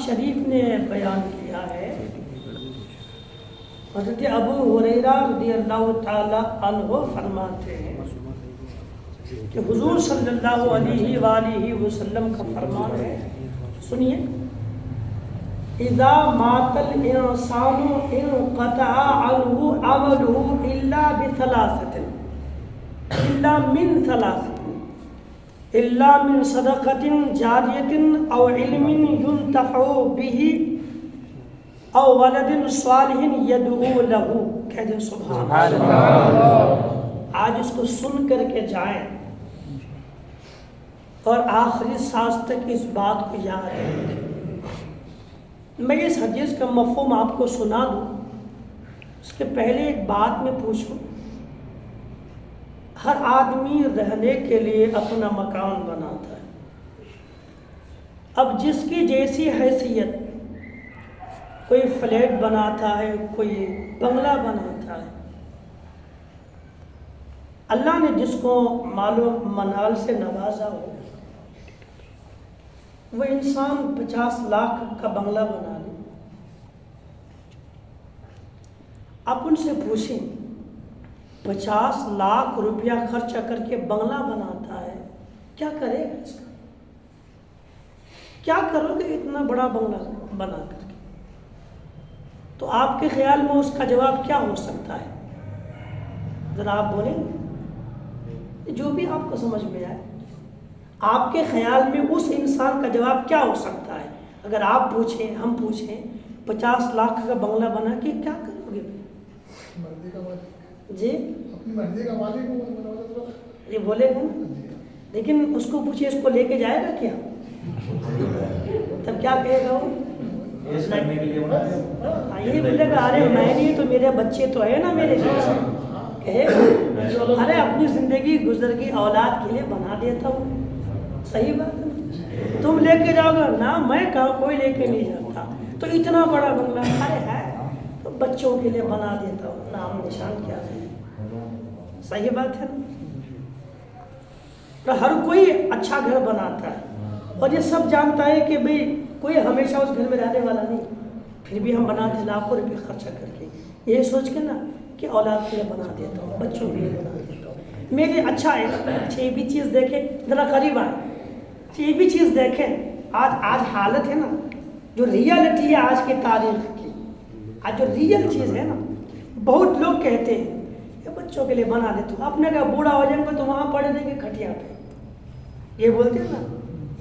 شریف نے بیان کیا ہے، حضرت ابو ہریرہ رضی اللہ تعالی عنہ فرماتے ہیں کہ حضور صلی اللہ علیہ وآلہ وسلم کا فرمان ہے، سنیے، اذا مات الانسان انقطع عنہ عمله الا بثلاثة الا من ثلاثة الا من صدقة جاریة او علم ينتفع به او ولد صالح يدعو له، کہہ دیں سبحان اللہ۔ آج اس کو سن کر کے جائیں اور آخری سانس تک اس بات کو یاد رکھیں۔ میں اس حدیث کا مفہوم آپ کو سنا دوں، اس کے پہلے ایک بات میں پوچھوں۔ ہر آدمی رہنے کے لیے اپنا مکان بناتا ہے۔ اب جس کی جیسی حیثیت، کوئی فلیٹ بناتا ہے، کوئی بنگلہ بناتا ہے۔ اللہ نے جس کو مال و منال سے نوازا ہو، وہ انسان 50 لاکھ کا بنگلہ بنا لے۔ آپ ان سے پوچھیں، 50 لاکھ روپیہ خرچہ کر کے بنگلہ بناتا ہے، کیا کرے گا اس کا؟ کیا کرو گے اتنا بڑا بنگلہ بنا کر کے؟ تو آپ کے خیال میں اس کا جواب کیا ہو سکتا ہے؟ ذرا آپ بولیں، جو بھی آپ کو سمجھ میں آئے۔ آپ کے خیال میں اس انسان کا جواب کیا ہو سکتا ہے؟ اگر آپ پوچھیں، ہم پوچھیں، 50 لاکھ کا بنگلہ بنا کے کیا کرو گے؟ جی اپنی مرضی کا مالک یہ بولے گا، لیکن اس کو پوچھیں اس کو لے کے جائے گا کیا؟ تب کیا کہے گا وہ؟ یہ بولے گا ارے میں نہیں تو میرے بچے تو ہے نا میرے جیسے، کہے گا ارے اپنی زندگی گزر گئی اولاد کے لیے بنا دیتا ہوں۔ صحیح بات ہے، تم لے کے جاؤ گا نا، میں کہاں کوئی لے کے نہیں جاتا، تو اتنا بڑا بنگلہ ارے ہے تو بچوں کے لیے بنا دیتا ہوں، نام نشان کیا ہے۔ صحیح بات ہے نا؟ ہر کوئی اچھا گھر بناتا ہے اور یہ سب جانتا ہے کہ بھئی کوئی ہمیشہ اس گھر میں رہنے والا نہیں، پھر بھی ہم بناتے لاکھوں روپے خرچہ کر کے، یہ سوچ کے نا کہ اولاد کے لیے بنا دیتا ہوں، بچوں کے لیے بنا دیتا ہوں میرے اچھا ہے۔ اچھا یہ بھی چیز دیکھیں، ذرا قریب آئے، یہ بھی چیز دیکھیں، آج حالت ہے نا، جو ریالٹی ہے آج کی تاریخ کی، آج جو ریئل چیز ہے نا، بہت لوگ کہتے ہیں کہ بچوں کے لیے بنا دیتا ہوں، اپنے کا بوڑھا ہو جائیں گے تو وہاں پڑے دیں گے کھٹیا پہ، یہ بولتے ہیں نا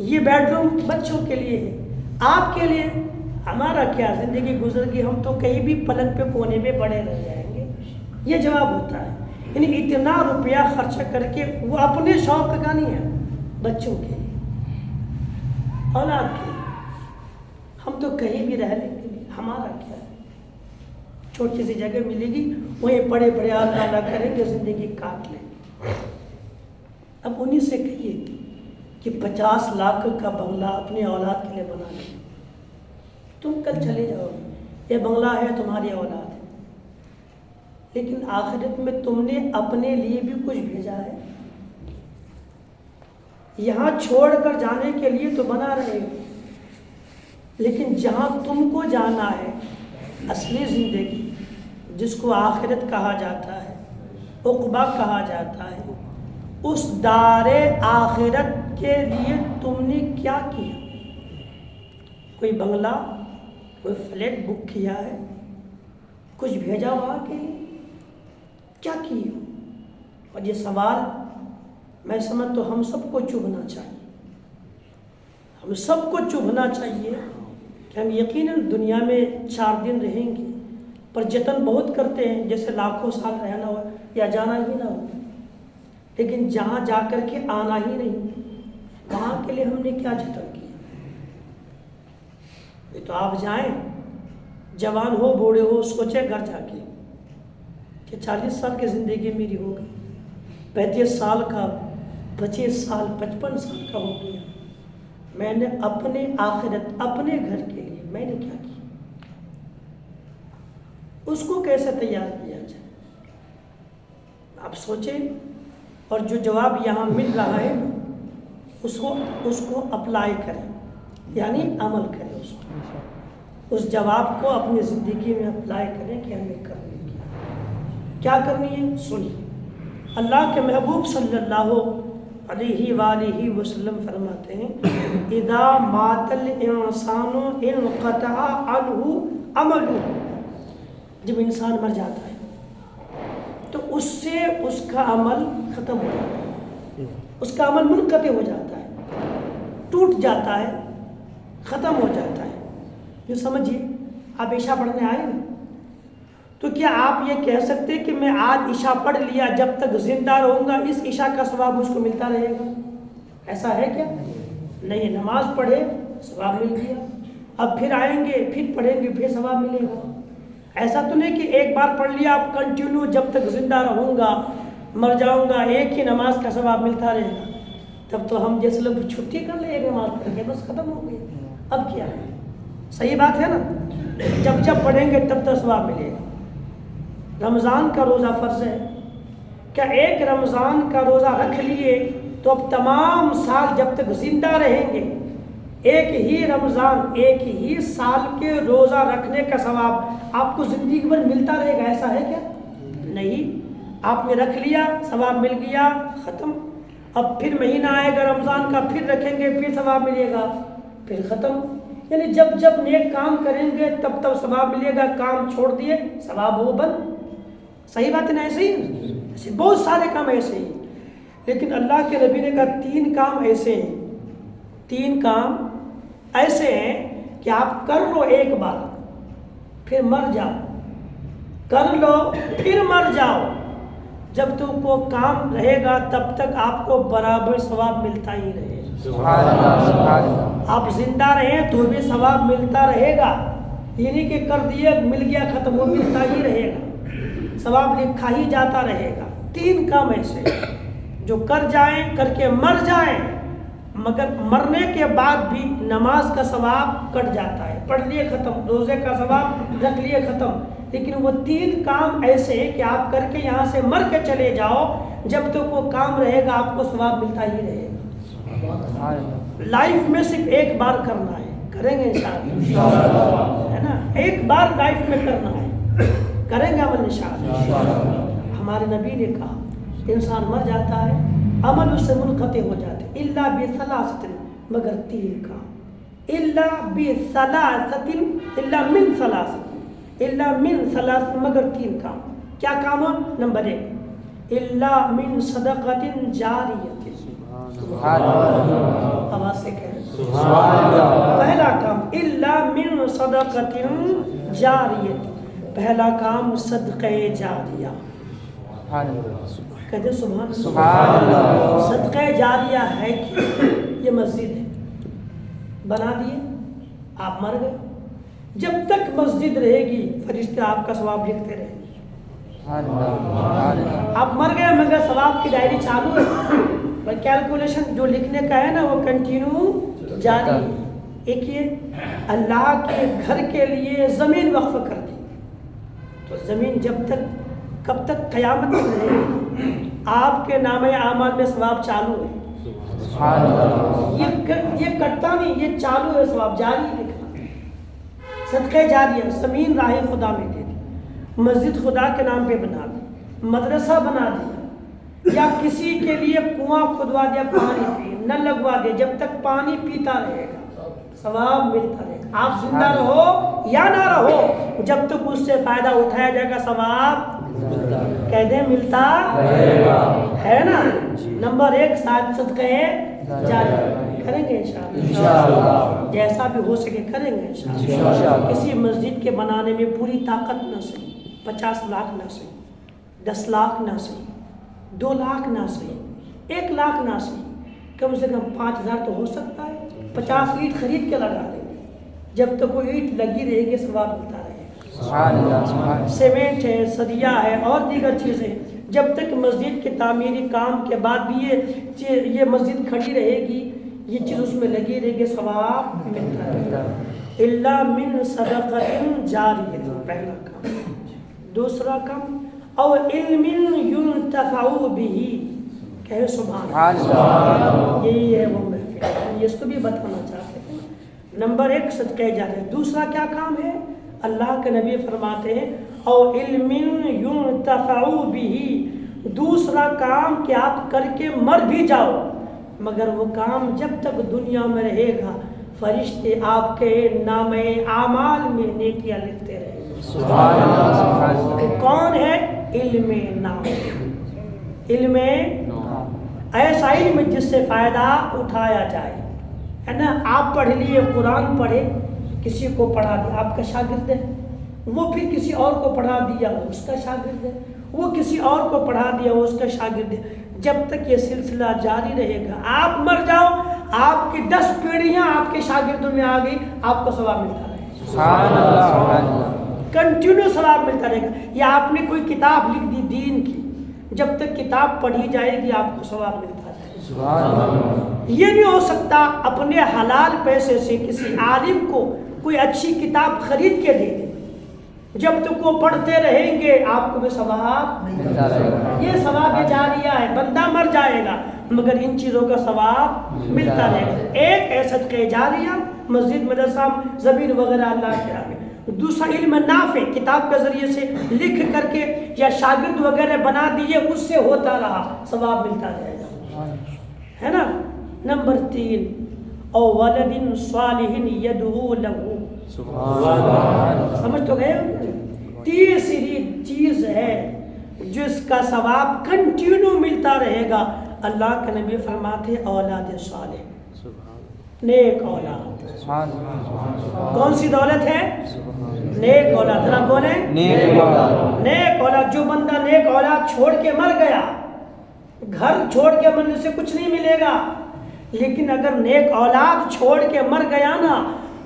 یہ بیڈ روم بچوں کے لیے ہے، آپ کے لیے ہمارا کیا، زندگی گزر گئی، ہم تو کہیں بھی پلنگ پہ کونے میں پڑے رہ جائیں گے، یہ جواب ہوتا ہے۔ یعنی اتنا روپیہ خرچ کر کے وہ اپنے شوق کا نہیں ہے، بچوں کے لیے، اولاد کے لیے، ہم تو کہیں بھی رہ لیں گے، ہمارا کیا ہے، چھوٹی سی جگہ ملے گی وہیں پڑے پڑے اللہ کریں گے، زندگی کاٹ لیں۔ اب انہیں سے کہیے کہ 50 لاکھ کا بنگلہ اپنی اولاد کے لیے بنا لیں، تم کل چلے جاؤ، یہ بنگلہ ہے تمہاری اولاد ہے، لیکن آخرت میں تم نے اپنے لیے بھی کچھ بھیجا ہے، یہاں چھوڑ کر جانے کے لیے تو بنا رہے ہو، لیکن جہاں تم کو جانا ہے، اصلی زندگی جس کو آخرت کہا جاتا ہے، عقبہ کہا جاتا ہے، اس دار آخرت کے لیے تم نے کیا کیا؟ کوئی بنگلہ، کوئی فلیٹ بک کیا ہے، کچھ بھیجا وہاں کے لیے، کیا کیا؟ اور یہ سوال میں سمجھ تو ہم سب کو چبھنا چاہیے، ہم سب کو چبھنا چاہیے کہ ہم یقیناً دنیا میں 4 دن رہیں گے، پر جتن بہت کرتے ہیں جیسے لاکھوں سال رہنا ہو یا جانا ہی نہ ہو، لیکن جہاں جا کر کے آنا ہی نہیں، وہاں کے لیے ہم نے کیا جتن کیا؟ یہ تو آپ جائیں، جوان ہو بوڑھے ہو، سوچے گھر جا کے کہ 40 سال کی زندگی میری ہو گئی، 35 سال کا، 25 سال، 55 سال کا ہو گیا، میں نے اپنے آخرت، اپنے گھر کے لیے میں نے کیا کیا؟ اس کو کیسے تیار کیا جائے؟ آپ سوچیں، اور جو جواب یہاں مل رہا ہے اس کو اپلائی کریں، یعنی عمل کریں اس کو۔ اس جواب کو اپنی زندگی میں اپلائی کریں کہ ہمیں کرنی کیا کرنی ہے. سنیے اللہ کے محبوب صلی اللہ علیہ وآلہ وسلم فرماتے ہیں اذا مات الانسان انقطع عنہ عملہ. جب انسان مر جاتا ہے تو اس سے اس کا عمل ختم ہو جاتا ہے, اس کا عمل منقطع ہو جاتا ہے, ٹوٹ جاتا ہے, ختم ہو جاتا ہے. جو سمجھیے آپ عشاء پڑھنے آئے نا, تو کیا آپ یہ کہہ سکتے کہ میں آج عشاء پڑھ لیا, جب تک زندہ رہوں گا اس عشاء کا ثواب مجھ کو ملتا رہے گا؟ ایسا ہے کیا؟ نہیں. نماز پڑھے ثواب مل گیا, اب پھر آئیں گے پھر پڑھیں گے پھر ثواب ملے گا. ایسا تو نہیں کہ ایک بار پڑھ لیا آپ کنٹینیو جب تک زندہ رہوں گا مر جاؤں گا ایک ہی نماز کا ثواب ملتا رہے گا. تب تو ہم جیسے لوگ چھٹی کر لیں ایک نماز پڑھ کے بس ختم ہو گئی. اب کیا ہے؟ صحیح بات ہے نا, جب جب پڑھیں گے تب تک ثواب ملے گا. رمضان کا روزہ فرض ہے, کیا ایک رمضان کا روزہ رکھ لیے تو اب تمام سال جب تک زندہ رہیں گے ایک ہی رمضان ایک ہی سال کے روزہ رکھنے کا ثواب آپ کو زندگی بھر ملتا رہے گا؟ ایسا ہے کیا؟ نہیں. آپ نے رکھ لیا ثواب مل گیا ختم. اب پھر مہینہ آئے گا رمضان کا پھر رکھیں گے پھر ثواب ملے گا پھر ختم. یعنی جب جب نیک کام کریں گے تب تب ثواب ملے گا, کام چھوڑ دیے ثواب ہو بند. صحیح بات ہے نا؟ ایسے ہی ایسے بہت سارے کام ایسے ہی. لیکن اللہ کے نبی نے کہا 3 کام ایسے ہیں, 3 کام ایسے ہیں کہ آپ کر لو ایک بار پھر مر جاؤ, کر لو پھر مر جاؤ, جب تک وہ کام رہے گا تب تک آپ کو برابر ثواب ملتا ہی رہے گا. آپ زندہ رہیں تو بھی ثواب ملتا رہے گا, یہ نہیں کہ کر دیے مل گیا ختم, وہ ملتا ہی رہے گا, ثواب لکھا ہی جاتا رہے گا. 3 کام ایسے جو کر جائیں کر کے مر جائیں مگر مرنے کے بعد بھی نماز کا ثواب کٹ جاتا ہے, پڑھ لیے ختم, روزے کا ثواب رکھ لیے ختم. لیکن وہ 3 کام ایسے ہیں کہ آپ کر کے یہاں سے مر کے چلے جاؤ جب تک وہ کام رہے گا آپ کو ثواب ملتا ہی رہے گا. لائف میں صرف ایک بار کرنا ہے, کریں گے انشاءاللہ, ہے نا؟ ایک بار لائف میں کرنا ہے, کریں گے عمل انشاءاللہ. ہمارے نبی نے کہا انسان مر جاتا ہے عمل اس سے منقطع ہو جاتے الا بثلاثۃ, مگر 3 کام, الا بثلاثۃ, الا من ثلاثۃ, الا من ثلاث, مگر 3 کام. کیا کام ہے؟ نمبر 1 الا من صدقۃ جاریۃ. سبحان اللہ, آواز سے کہہ سبحان اللہ. پہلا کام الا من صدقۃ جاریۃ, پہلا کام صدقہ جاریہ. کہتے سبحان اللہ. صدقہ جاریہ ہے کہ یہ مسجد ہے, بنا دیے آپ مر گئے, جب تک مسجد رہے گی فرشتے آپ کا ثواب لکھتے رہیں گے. آپ مر گئے مگر ثواب کی ڈائری چالو ہے, کیلکولیشن جو لکھنے کا ہے نا وہ کنٹینیو جاری ہے. ایک یہ اللہ کے گھر کے لیے زمین وقف کر دی, تو زمین جب تک کب تک قیامت تک رہے گی, آپ کے نام اعمال میں ثواب چالو ہے. یہ کٹتا نہیں, یہ چالو ہے, ثواب جاری لکھنا. صدقہ جاریہ, زمین راہ خدا میں دے دی, مسجد خدا کے نام پہ بنا دی, مدرسہ بنا دیا, یا کسی کے لیے کنواں کھدوا دیا پانی پی, نہ لگوا دیا, جب تک پانی پیتا رہے گا ثواب ملتا رہے گا. آپ زندہ رہو یا نہ رہو جب تک اس سے فائدہ اٹھایا جائے گا ثواب کہہ دیں ملتا ہے نا. نمبر 1 ساتھ صدقہ جاری کریں گے انشاءاللہ, جیسا بھی ہو سکے کریں گے انشاءاللہ. اسی مسجد کے بنانے میں پوری طاقت نہ صحیح, 50 لاکھ نہ صحیح, 10 لاکھ نہ صحیح, 2 لاکھ نہ صحیح, 1 لاکھ نہ صحیح, کم سے کم 5000 تو ہو سکتا ہے. 50 اینٹ خرید کے لگا دیں گے, جب تک وہ اینٹ لگی رہے گی ثواب ملتا رہے گا. سیمنٹ ہے, سدیا ہے اور دیگر چیزیں, جب تک مسجد کے تعمیری کام کے بعد بھی یہ مسجد کھڑی رہے گی یہ چیز اس میں لگی رہے گی ثواب ملتا رہے گا. الا من صدقۃ جاریہ, پہلا کام. دوسرا کام او علم ينتفع به, کہے سبحان اللہ. یہی ہے وہ محفل, اس کو بھی بتانا چاہتے ہیں. نمبر 1 صدقہ جاریہ. دوسرا کیا کام ہے؟ اللہ کے نبی فرماتے ہیں او علم ينتفع به، دوسرا کام کہ آپ کر کے مر بھی جاؤ مگر وہ کام جب تک دنیا میں رہے گا فرشتے آپ کے نامہ اعمال میں نیکیاں لکھتے رہیں گے. سبحان اللہ. کون ہے؟ علم نافع. علم ایسا علم جس سے فائدہ اٹھایا جائے، ہے نا. آپ پڑھ لیے، قرآن پڑھے، کسی کو پڑھا دیا، آپ کا شاگرد ہے. وہ پھر کسی اور کو پڑھا دیا، وہ اس کا شاگرد ہے. وہ کسی اور کو پڑھا دیا، وہ اس کا شاگرد ہے. جب تک یہ سلسلہ جاری رہے گا، آپ مر جاؤ، آپ کی 10 پیڑھیاں آپ کے شاگردوں میں آ گئی، آپ کو ثواب ملتا رہے گا. سبحان اللہ. کنٹینیو ثواب ملتا رہے گا. یا آپ نے کوئی کتاب لکھ دی دین کی، جب تک کتاب پڑھی جائے گی آپ کو ثواب ملتا رہے گا. سبحان اللہ. یہ نہیں ہو سکتا اپنے حلال پیسے سے کسی عالم کو کوئی اچھی کتاب خرید کے دے دے، جب تک وہ پڑھتے رہیں گے آپ کو بھی ثواب ملتا رہے گا. یہ ثواب جاریہ ہے. بندہ مر جائے گا مگر ان چیزوں کا ثواب ملتا رہے گا. ایک ہے صدقہ جاریہ، مسجد، مدرسہ، زمین وغیرہ اللہ کے راہ میں. دوسرا علم نافع، کتاب کے ذریعے سے لکھ کر کے یا شاگرد وغیرہ بنا دیے، اس سے ہوتا رہا، ثواب ملتا رہے گا، ہے نا. نمبر 3 او ولد صالح یدعو له. سبحان اللہ. سمجھ تو گئے؟ تیسری چیز ہے جس کا ثواب کنٹینیو ملتا رہے گا. اللہ کے نبی فرماتے ہیں اولاد صالح، نیک اولاد. سبحان اللہ. کون سی دولت ہے؟ نیک اولاد. ذرا بولیں نیک اولاد. نیک اولاد. جو بندہ نیک اولاد چھوڑ کے مر گیا، گھر چھوڑ کے مرنے سے کچھ نہیں ملے گا، لیکن اگر نیک اولاد چھوڑ کے مر گیا نا،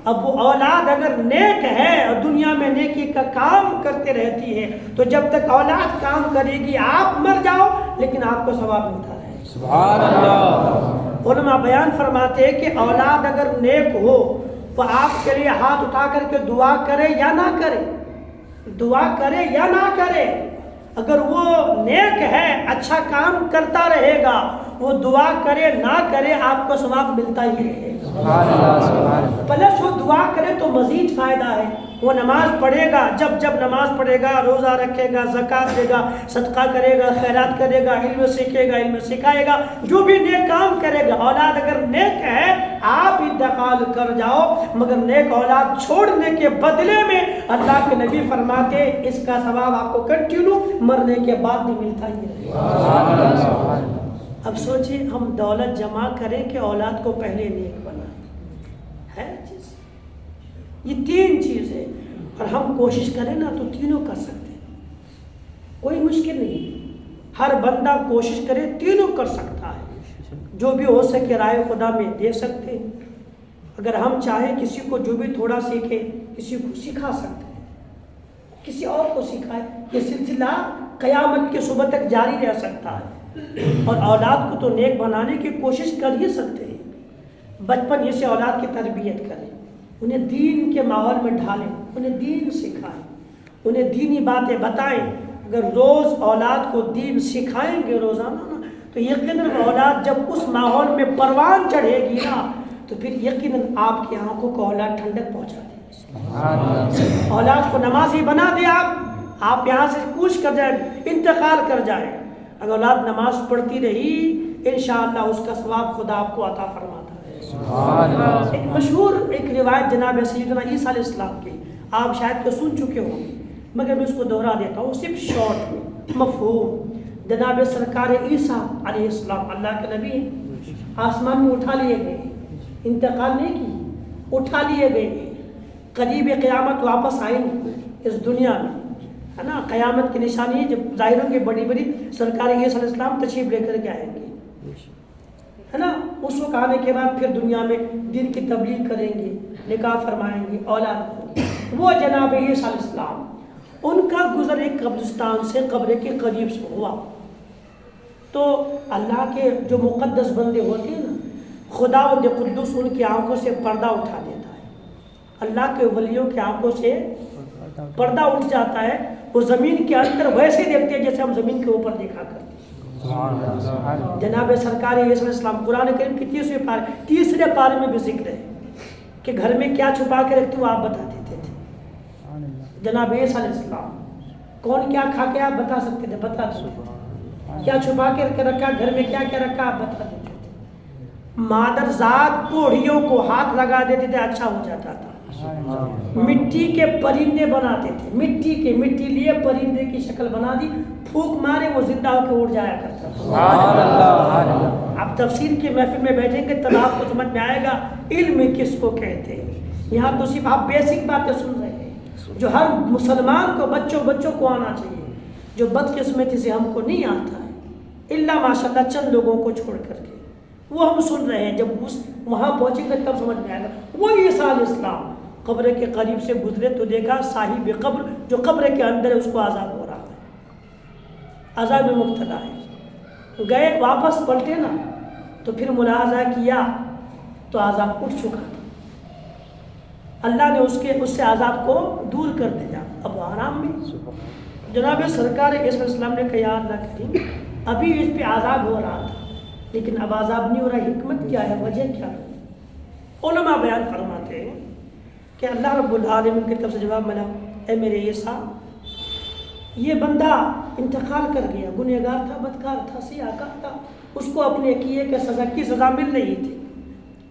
اب وہ اولاد اگر نیک ہے اور دنیا میں نیکی کا کام کرتے رہتی ہے تو جب تک اولاد کام کرے گی آپ مر جاؤ لیکن آپ کو ثواب ملتا رہے. سبحان اللہ. علماء بیان فرماتے ہیں کہ اولاد اگر نیک ہو تو آپ کے لیے ہاتھ اٹھا کر کے دعا کرے یا نہ کرے، دعا کرے یا نہ کرے، اگر وہ نیک ہے، اچھا کام کرتا رہے گا، وہ دعا کرے نہ کرے، آپ کو ثواب ملتا ہی رہے گا. سبحان اللہ. سبحان اللہ. پلس وہ دعا کرے تو مزید فائدہ ہے. وہ نماز پڑھے گا، جب نماز پڑھے گا، روزہ رکھے گا، زکوٰۃ دے گا، صدقہ کرے گا، خیرات کرے گا، علم سیکھے گا، علم سکھائے گا، جو بھی نیک کام کرے گا. اولاد اگر نیک ہے آپ انتقال کر جاؤ مگر نیک اولاد چھوڑنے کے بدلے میں اللہ کے نبی فرماتے اس کا ثواب آپ کو کنٹینیو مرنے کے بعد بھی ملتا ہی رہے گا. سبحان اللہ. سبحان اللہ. اب سوچیں ہم دولت جمع کریں کہ اولاد کو پہلے نیک بنائیں. ہے چیز، یہ 3 چیز ہے اور ہم کوشش کریں نا تو تینوں کر سکتے ہیں، کوئی مشکل نہیں. ہر بندہ کوشش کرے تینوں کر سکتا ہے. جو بھی ہو سکے رائے خدا میں دے سکتے ہیں. اگر ہم چاہیں کسی کو جو بھی تھوڑا سیکھے کسی کو سکھا سکتے ہیں، کسی اور کو سکھائے. یہ سلسلہ قیامت کے صبح تک جاری رہ سکتا ہے. اور اولاد کو تو نیک بنانے کی کوشش کر ہی سکتے ہیں. بچپن سے اولاد کی تربیت کریں، انہیں دین کے ماحول میں ڈھالیں، انہیں دین سکھائیں، انہیں دینی باتیں بتائیں. اگر روز اولاد کو دین سکھائیں گے روزانہ نا تو یقیناً اولاد جب اس ماحول میں پروان چڑھے گی نا تو پھر یقیناً آپ کی آنکھوں کو اولاد ٹھنڈک پہنچا دے گی. اولاد کو نمازی بنا دے آپ یہاں سے کوچ کر جائیں، انتقال کر جائیں. اگر اولاد نماز پڑھتی رہی انشاءاللہ اس کا ثواب خدا آپ کو عطا فرماتا ہے. سبحان اللہ. ایک مشہور ایک روایت جناب سیدنا عیسیٰ علیہ السلام کی، آپ شاید کو سن چکے ہوں مگر میں اس کو دہرا دیتا ہوں صرف شارٹ میں مفہوم. جناب سرکار عیسیٰ علیہ السلام اللہ کے نبی آسمان میں اٹھا لیے گئے، انتقال نہیں کی، اٹھا لیے گئے. قریب قیامت واپس آئیں گے اس دنیا میں، ہے نا. قیامت کی نشانی جب ظاہر ہوں گے بڑی بڑی، سرکار عیسیٰ علیہ السلام تشریف لے کر کے آئیں گے، ہے نا. اس وقت آنے کے بعد پھر دنیا میں دین کی تبلیغ کریں گے، نکاح فرمائیں گے، اولاد ہوگی. وہ جناب عیسیٰ علیہ السلام ان کا گزر ایک قبرستان سے قبر کے قریب سے ہوا تو اللہ کے جو مقدس بندے ہوتے ہیں نا، خداوند قدوس ان کی آنکھوں سے پردہ اٹھا دیتا ہے. اللہ کے ولیوں کی آنکھوں سے پردہ اٹھ جاتا ہے. وہ زمین کے اندر ویسے دیکھتے ہیں جیسے ہم زمین کے اوپر دیکھا کرتے ہیں. جناب سرکار عیسیٰ علیہ السلام قرآن کریم کی 30ویں پارے میں بھی ذکر ہے. کہ گھر میں کیا چھپا کے رکھتے ہو آپ بتا دیتے تھے. جناب عیسیٰ علیہ السلام کون کیا کھا کے آپ بتا سکتے تھے, بتا دیتے تھے. کیا چھپا کے رکھا گھر میں, کیا کیا رکھا آپ بتا دیتے تھے. مادر ذات کوڑیوں کو ہاتھ لگا دیتے تھے, اچھا ہو جاتا تھا. مٹی کے پرندے بناتے تھے, مٹی لیے پرندے کی شکل بنا دی, پھونک مارے وہ زندہ ہو کے اڑ جایا کرتا تھا. آپ تفسیر کی محفل میں بیٹھیں گے تب آپ کو سمجھ میں آئے گا علم کس کو کہتے ہیں. یہاں تو صرف آپ بیسک باتیں سن رہے ہیں جو ہر مسلمان کو بچوں کو آنا چاہیے, جو بدقسمتی سے ہم کو نہیں آتا ہے الا ماشاءاللہ چند لوگوں کو چھوڑ کر کے, وہ ہم سن رہے ہیں. جب وہاں پہنچیں گے تب سمجھ میں آئے گا. وہ عیسیٰ علیہ السلام قبر کے قریب سے گزرے تو دیکھا صاحب قبر جو قبر کے اندر ہے اس کو عذاب ہو رہا ہے, عذاب میں مبتلا ہے. گئے واپس پلٹے نا تو پھر ملاحظہ کیا تو عذاب اٹھ چکا تھا. اللہ نے اس سے عذاب کو دور کر دیا, اب آرام میں. جناب سرکار عیسیٰ علیہ السلام نے کہا یا اللہ کریم ابھی اس پہ عذاب ہو رہا تھا لیکن اب عذاب نہیں ہو رہا, حکمت کیا ہے, وجہ کیا ہے. علماء بیان فرماتے ہیں کہ اللہ رب العالمین کی طرف سے جواب ملا, اے میرے عیسیٰ یہ بندہ انتقال کر گیا, گنہگار تھا, بدکار تھا, سیاہکار تھا, اس کو اپنے کیے کے سزا کی سزا مل رہی تھی,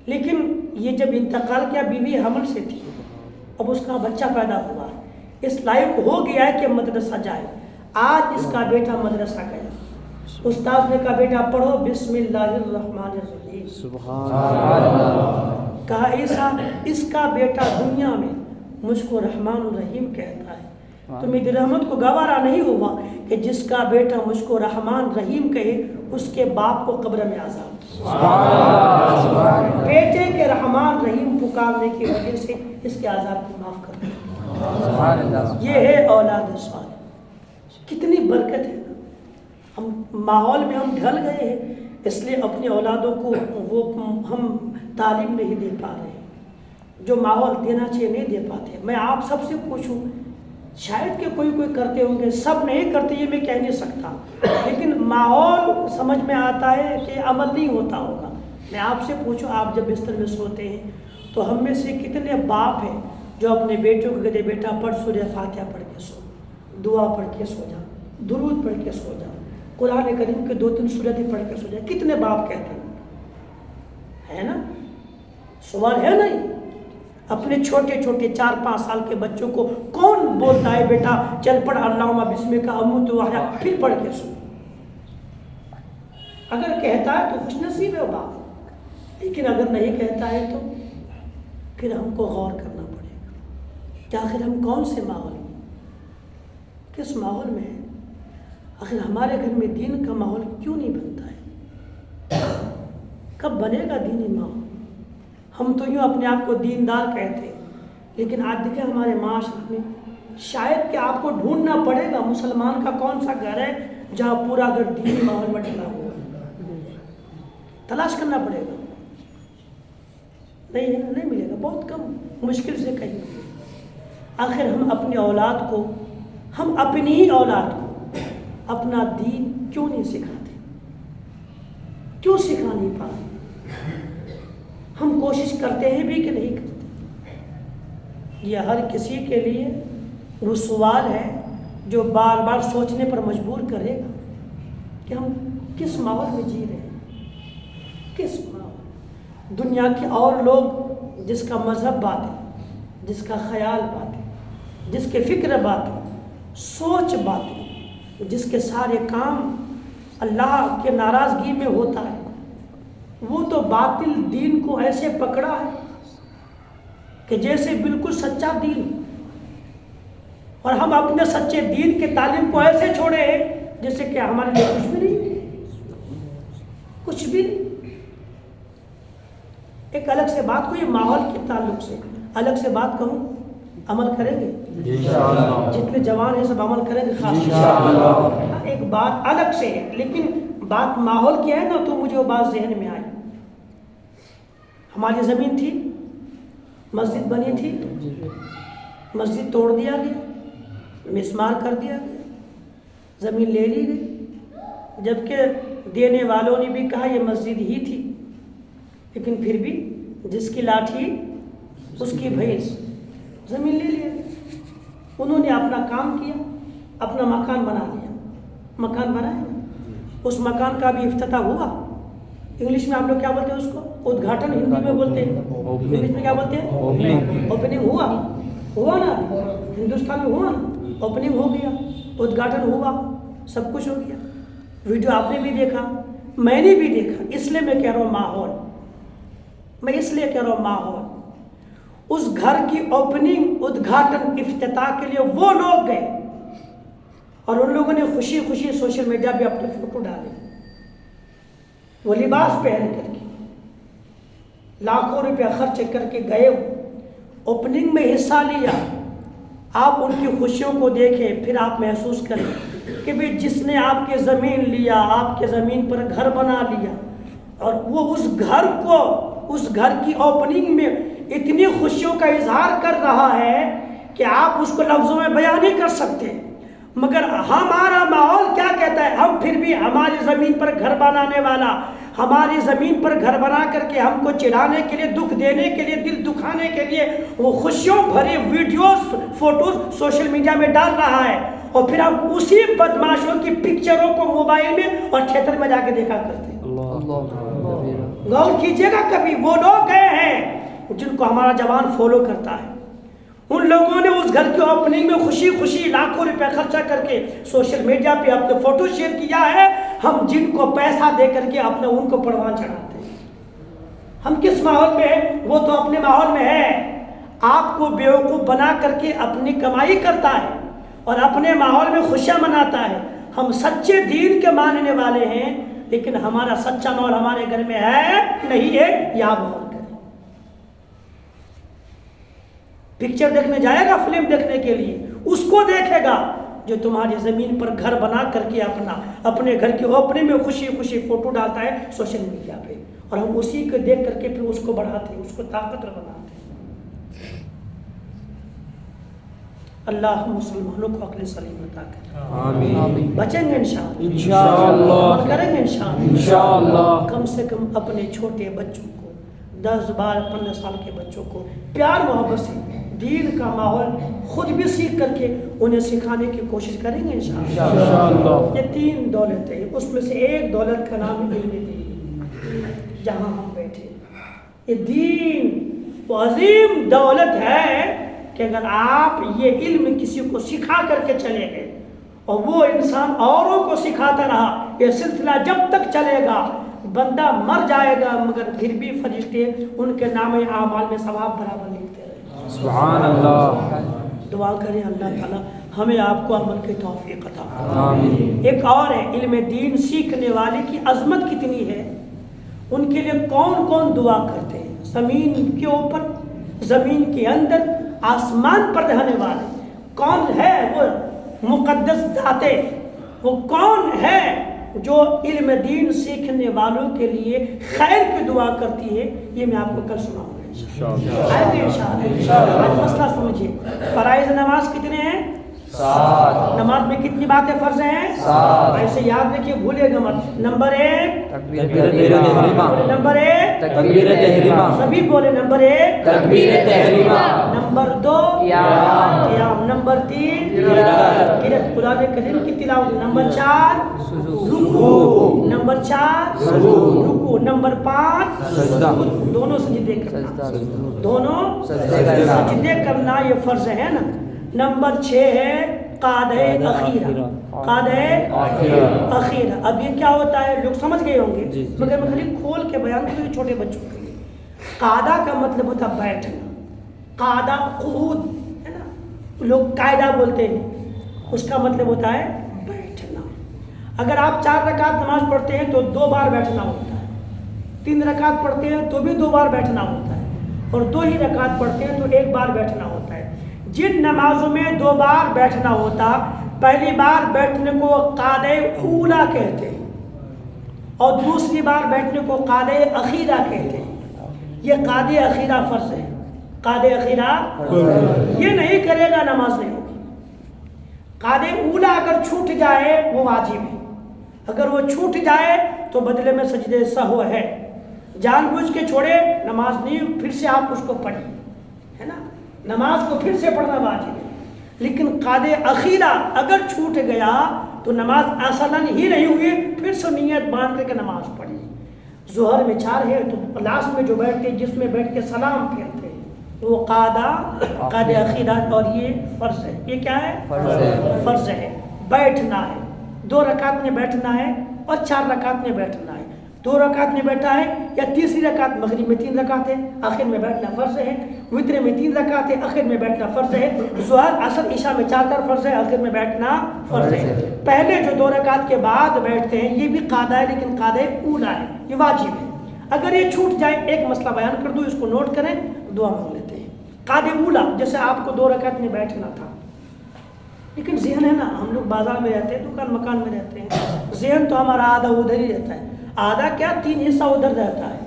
لیکن یہ جب انتقال کیا بیوی حمل سے تھی, اب اس کا بچہ پیدا ہوا, اس لائق ہو گیا ہے کہ مدرسہ جائے. آج اس کا بیٹا مدرسہ گیا, استاد نے کہا بیٹا پڑھو بسم اللہ الرحمن الرحیم. سبحان اللہ. کہا عیسیٰ اس کا بیٹا دنیا میں مجھ کو رحمان الرحیم کہتا ہے, تو میری رحمت کو گوارا نہیں ہوا کہ جس کا بیٹا مجھ کو رحمان رحیم کہے اس کے باپ کو قبر میں عذاب. بیٹے کے رحمان رحیم پکارنے کی وجہ سے اس کے عذاب کو معاف کر دیا. یہ ہے اولاد صالح. کتنی برکت ہے. ہم ماحول میں ہم ڈھل گئے ہیں اس لیے اپنی اولادوں کو وہ ہم تعلیم نہیں دے پا رہے, جو ماحول دینا چاہیے نہیں دے پاتے. میں آپ سب سے پوچھوں, شاید کہ کوئی کرتے ہوں گے, سب نہیں کرتے یہ میں کہہ نہیں سکتا, لیکن ماحول سمجھ میں آتا ہے کہ عمل نہیں ہوتا ہوگا. میں آپ سے پوچھوں, آپ جب بستر میں سوتے ہیں تو ہم میں سے کتنے باپ ہیں جو اپنے بیٹوں کو کہتے بیٹا پڑھ سورہ فاتحہ پڑھ کے سو, دعا پڑھ کے سو جا, درود پڑھ کے سو جا, قرآن کریم کے 2-3 سورتیں پڑھ کے سو جا. کتنے باپ کہتے ہیں, ہے نا؟ سوال ہے نہیں. اپنے چھوٹے 4-5 سال کے بچوں کو کون بولتا ہے بیٹا چل پڑھ اللہم بسمک اموت و احیا پھر پڑھ کے سو. اگر کہتا ہے تو خوش نصیب ہے وہ باپ, لیکن اگر نہیں کہتا ہے تو پھر ہم کو غور کرنا پڑے گا کہ آخر ہم کون سے ماحول میں, کس ماحول میں ہیں. آخر ہمارے گھر میں دین کا ماحول کیوں نہیں بنتا ہے, کب بنے گا دینی ماحول. ہم تو یوں اپنے آپ کو دیندار کہتے ہیں, لیکن آج دیکھیں ہمارے معاشرے میں شاید کہ آپ کو ڈھونڈنا پڑے گا مسلمان کا کون سا گھر ہے جہاں پورا گھر دینی ماحول میں ڈھلا ہوا ہے. تلاش کرنا پڑے گا, نہیں ہے نا, نہیں ملے گا, بہت کم, مشکل سے کہیں. آخر ہم اپنی اولاد کو, ہم اپنی ہی اولاد کو اپنا دین کیوں نہیں سکھاتے, کیوں سکھا نہیں پاتے. ہم کوشش کرتے ہیں بھی کہ نہیں کرتے. یہ ہر کسی کے لیے وہ سوال ہے جو بار بار سوچنے پر مجبور کرے گا کہ ہم کس ماحول میں جی رہے ہیں, کس ماحول. دنیا کے اور لوگ جس کا مذہب بات ہے, جس کا خیال بات ہے, جس کے فکر بات ہے, سوچ بات ہے, جس کے سارے کام اللہ کے ناراضگی میں ہوتا ہے, وہ تو باطل دین کو ایسے پکڑا ہے کہ جیسے بالکل سچا دین, اور ہم اپنے سچے دین کے تعلیم کو ایسے چھوڑے ہیں جیسے کہ ہمارے لیے کچھ بھی نہیں, کچھ بھی نہیں. ایک الگ سے بات کو, یہ ماحول کے تعلق سے الگ سے بات کہوں, عمل کریں گے انشاءاللہ, جتنے جوان ہیں سب عمل کریں گے انشاءاللہ. ایک بات الگ سے ہے, لیکن بات ماحول کی ہے نا, تو مجھے وہ بات ذہن میں آئی. ہماری زمین تھی, مسجد بنی تھی, مسجد توڑ دیا گیا, مسمار کر دیا گیا, زمین لے لی گئی, جبکہ دینے والوں نے بھی کہا یہ مسجد ہی تھی, لیکن پھر بھی جس کی لاٹھی اس کی بھینس، زمین لے لیا گیا. انہوں نے اپنا کام کیا، اپنا مکان بنا لیا. مکان بنایا، اس مکان کا بھی افتتاح ہوا. انگلش میں آپ لوگ کیا بولتے ہیں اس کو؟ ادگھاٹن. ہندی میں بولتے ہیں، انگلش میں کیا بولتے ہیں؟ اوپننگ. ہوا نا، ہندوستان میں ہوا نا، اوپننگ ہو گیا، ادگھاٹن ہوا، سب کچھ ہو گیا. ویڈیو آپ نے بھی دیکھا، میں نے بھی دیکھا. اس لیے میں کہہ رہا ہوں ماحول، میں اس لیے کہہ رہا ہوں ماحول. اس گھر کی اوپننگ، ادگھاٹن، افتتاح کے لیے وہ لوگ گئے اور ان لوگوں نے خوشی خوشی سوشل میڈیا پہ اپنے فوٹو ڈالے، وہ لباس پہن کر کے لاکھوں روپیہ خرچ کر کے گئے، اوپننگ میں حصہ لیا. آپ ان کی خوشیوں کو دیکھیں، پھر آپ محسوس کریں کہ بھی جس نے آپ کے زمین لیا، آپ کے زمین پر گھر بنا لیا، اور وہ اس گھر کو، اس گھر کی اوپننگ میں اتنی خوشیوں کا اظہار کر رہا ہے کہ آپ اس کو لفظوں میں بیان نہیں کر سکتے. مگر ہمارا ماحول کیا کہتا ہے؟ ہم پھر بھی ہماری زمین پر گھر بنانے والا، ہماری زمین پر گھر بنا کر کے ہم کو چڑھانے کے لیے، دکھ دینے کے لیے، دل دکھانے کے لیے وہ خوشیوں بھری ویڈیوز، فوٹوز سوشل میڈیا میں ڈال رہا ہے. اور پھر ہم اسی بدماشوں کی پکچروں کو موبائل میں اور تھیٹر میں جا کے دیکھا کرتے ہیں. غور کیجئے گا کبھی. وہ لوگ گئے ہیں جن کو ہمارا جوان فالو کرتا ہے. ان لوگوں نے اس گھر کی اوپننگ میں خوشی خوشی لاکھوں روپے خرچہ کر کے سوشل میڈیا پہ اپنے فوٹو شیئر کیا ہے. ہم جن کو پیسہ دے کر کے اپنے ان کو پروان چڑھاتے ہیں. ہم کس ماحول میں ہیں؟ وہ تو اپنے ماحول میں ہے. آپ کو بیوقوف بنا کر کے اپنی کمائی کرتا ہے اور اپنے ماحول میں خوشیاں مناتا ہے. ہم سچے دین کے ماننے والے ہیں، لیکن ہمارا سچا ماحول ہمارے گھر میں ہے نہیں ہے، یا غور کریں. پکچر دیکھنے جائے گا، فلم دیکھنے کے لیے، اس کو دیکھے گا جو تمہاری زمین پر گھر بنا کر کے اپنے گھر کی اوپننگ میں خوشی خوشی فوٹو ڈالتا ہے سوشل میڈیا پہ، اور ہم اسی کو دیکھ کر کے پھر اس کو بڑھاتے ہیں، اس کو طاقتور بناتے ہیں. اللہ مسلمانوں کو عقل سلیم عطا کرے. آمین. بچیں گے انشاءاللہ، انشاءاللہ. عمل کریں گے انشاءاللہ. انشاءاللہ. کم سے کم اپنے چھوٹے بچوں کو، 10 12 15 سال کے بچوں کو پیار محبت سے دین کا ماحول خود بھی سیکھ کر کے انہیں سکھانے کی کوشش کریں گے انشاءاللہ. یہ 3 دولت ہیں، اس میں سے ایک دولت کا نام علم دین. جہاں ہم بیٹھے، یہ دین وہ عظیم دولت ہے کہ اگر آپ یہ علم کسی کو سکھا کر کے چلے گئے اور وہ انسان اوروں کو سکھاتا رہا، یہ سلسلہ جب تک چلے گا بندہ مر جائے گا مگر پھر بھی فرشتے ان کے نام اعمال میں ثواب برابر لکھتے رہے. سبحان اللہ. دعا کریں اللہ تعالیٰ ہمیں آپ کو عمل کی توفیق عطا فرمائے. آمین. ایک اور ہے، علم دین سیکھنے والے کی عظمت کتنی ہے. ان کے لیے کون کون دعا کرتے ہیں؟ زمین کے اوپر، زمین کے اندر، آسمان پر رہنے والے کون ہے؟ وہ مقدس ذاتیں، وہ کون ہے جو علم دین سیکھنے والوں کے لیے خیر کی دعا کرتی ہے؟ یہ میں آپ کو کل سناؤں گا انشاءاللہ. آج مسئلہ سمجھیے. فرائض نماز کتنے ہیں؟ 7. نماز میں کتنی باتیں فرض ہیں؟ 7. ایسے یاد رکھیے، بھولے گا مت. نمبر 1 تکبیر تحریمہ. نمبر 1 تکبیر تحریمہ. سبھی بولے. نمبر 1 تکبیر تحریمہ. نمبر 2 قیام. نمبر 3 قرآن کریم کی تلاوت. نمبر 4 رکوع. نمبر 4 رکوع. نمبر 5 سجدہ. دونوں سجدے کرنا، دونوں سجدے سجدے کرنا یہ فرض ہے نا. نمبر 6 ہے قعدہ اخیرہ. قعدہ اخیرہ. اب یہ کیا ہوتا ہے لوگ سمجھ گئے ہوں گے، مگر میں خالی کھول کے بیان کروں چھوٹے بچوں کے لیے. قعدہ کا مطلب ہوتا ہے بیٹھنا. قعدہ قعود ہے نا، لوگ قاعدہ بولتے ہیں، اس کا مطلب ہوتا ہے بیٹھنا. اگر آپ 4 رکعت نماز پڑھتے ہیں تو 2 بار بیٹھنا ہوتا ہے. 3 رکعت پڑھتے ہیں تو بھی 2 بار بیٹھنا ہوتا ہے، اور 2 ہی رکعت پڑھتے ہیں تو 1 بار بیٹھنا ہوتا ہے. جن نمازوں میں 2 بار بیٹھنا ہوتا، پہلی بار بیٹھنے کو قعدہ اولا کہتے ہیں اور دوسری بار بیٹھنے کو قعدہ اخیرہ کہتے ہیں. یہ قعدہ اخیرہ فرض ہے. قعدہ اخیرہ یہ نہیں کرے گا نماز نہیں ہوگی. قعدہ اولا اگر چھوٹ جائے وہ واجب ہے، اگر وہ چھوٹ جائے تو بدلے میں سجدہ سہو ہے. جان بوجھ کے چھوڑے نماز نہیں، پھر سے آپ اس کو پڑھیں نماز کو پھر سے پڑھنا واجب ہے، لیکن قادِ اخیرہ اگر چھوٹ گیا تو نماز اصلاً ہی نہیں ہوئی، پھر سے نیت باندھ کر کے نماز پڑھی۔ ظہر میں 4 ہے تو لاسٹ میں جو بیٹھتے جس میں بیٹھ کے سلام پھیرتے ہیں وہ قادِ اخیرہ، اور یہ فرض ہے۔ یہ کیا ہے؟ فرض ہے، بیٹھنا ہے۔ 2 رکعت میں بیٹھنا ہے اور 4 رکعت میں بیٹھنا ہے۔ 2 رکعت میں بیٹھا ہے یا تیسری رکعت، مغرب میں 3 رکعت ہے، آخر میں بیٹھنا فرض ہے۔ وتر میں 3 رکعت ہے، آخر میں بیٹھنا فرض ہے۔ ظہر عصر عشاء میں 4 فرض ہے، آخر میں بیٹھنا فرض ہے۔ پہلے جو 2 رکعت کے بعد بیٹھتے ہیں یہ بھی قاعدہ ہے، لیکن قاعدہ اولا ہے، یہ واجب ہے۔ اگر یہ چھوٹ جائے، ایک مسئلہ بیان کر دوں، اس کو نوٹ کریں، دعا مانگ لیتے ہیں۔ قاعدہ اولا، جیسے آپ کو 2 رکعت میں بیٹھنا تھا، لیکن ذہن ہے نا، ہم لوگ بازار میں رہتے ہیں، دکان مکان میں رہتے ہیں، ذہن تو ہمارا آدھا ادھر ہی رہتا ہے، آدھا کیا 3 حصہ ادھر رہتا ہے،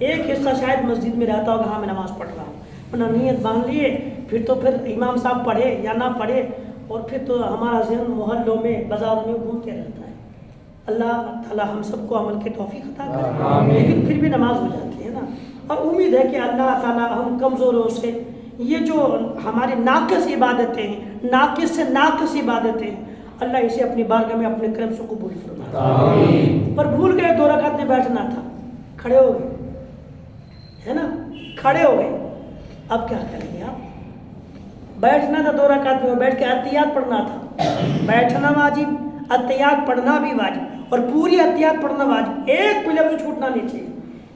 ایک حصہ شاید مسجد میں رہتا ہوگا، ہاں میں نماز پڑھ رہا ہوں، ورنہ نیت باندھ لیے، پھر امام صاحب پڑھے یا نہ پڑھے، اور پھر تو ہمارا ذہن محلوں میں بازاروں میں گھومتے رہتا ہے۔ اللہ تعالی ہم سب کو عمل کے توفیق عطا کرے، لیکن پھر بھی نماز ہو جاتی ہے نا، اور امید ہے کہ اللہ تعالی ہم کمزوروں سے یہ جو ہماری ناقص عبادتیں ہیں، ناقص سے ناقص عبادتیں ہیں، اللہ اسے اپنی بارگاہ میں اپنے کرم سے قبول فرمائے۔ پر بھول گئے 2 رکعت میں بیٹھنا تھا، کھڑے ہو گئے، ہے نا، کھڑے ہو گئے، اب کیا کریں گے آپ؟ بیٹھنا تھا 2 رکعت میں، بیٹھ کے احتیاط پڑھنا تھا، بیٹھنا واجب، احتیاط پڑھنا بھی واجب، اور پوری احتیاط پڑھنا واجب، ایک بھی لفظ چھوٹنا نہیں چاہیے،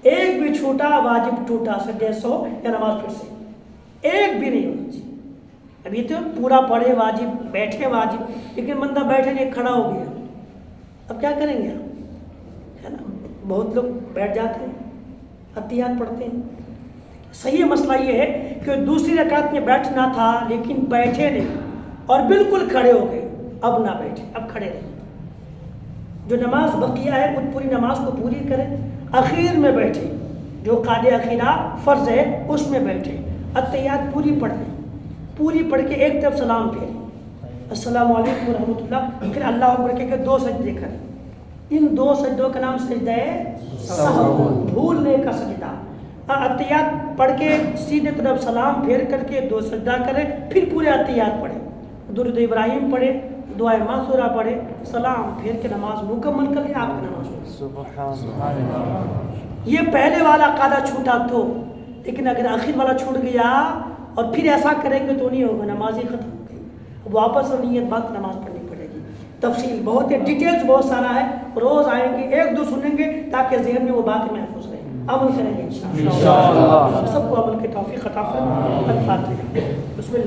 ایک بھی چھوٹا واجب ٹوٹا، سجدے سو یا نماز پھر سے، ایک بھی نہیں ہونا چاہیے۔ ابھی تو پورا پڑھے واجب، بیٹھے واجب، لیکن بندہ بیٹھے نہیں کھڑا ہو گیا، اب کیا کریں گے آپ؟ ہے نا، بہت لوگ بیٹھ جاتے ہیں، احتیاط پڑھتے ہیں۔ صحیح مسئلہ یہ ہے کہ دوسری رکعت میں بیٹھنا تھا لیکن بیٹھے نہیں اور بالکل کھڑے ہو گئے، اب نہ بیٹھے، اب کھڑے رہیں۔ جو نماز بقیہ ہے ان پوری نماز کو پوری کریں، اخیر میں بیٹھے، جو قاعدہ اخیرہ فرض ہے اس میں بیٹھے، احتیاط پوری پڑھ لیں، پوری پڑھ کے ایک طرف سلام پھیریں، السلام علیکم ورحمۃ اللہ، پھر اللہ اکبر کہہ کے 2 سجدے کریں۔ ان 2 سجدوں کا نام سجدہ ہے سہو، بھولنے کا سجدہ۔ احتیاط پڑھ کے سیدھے طرف سلام پھیر کر کے 2 سجدہ کریں، پھر پورے احتیاط پڑھیں، درود ابراہیم پڑھے، دعائے معصورہ پڑھے، سلام پھیر کے نماز مکمل کر لیں، آپ کی نماز ہو گئی۔ یہ پہلے والا قاعدہ چھوٹا تو، لیکن اگر آخر والا چھوٹ گیا اور پھر ایسا کریں گے تو نہیں ہوگا، نماز ہی ختم ہو گئی، واپس نیت بات نماز پڑھنی پڑے گی۔ تفصیل بہت ہے، ڈیٹیلز بہت سارا ہے، روز آئیں گے، 1-2 سنیں گے تاکہ ذہن میں وہ بات محفوظ رہے، عمل کریں گے انشاءاللہ۔ سب کو عمل کے توفیق عطا فرمائے۔ الفاتحہ۔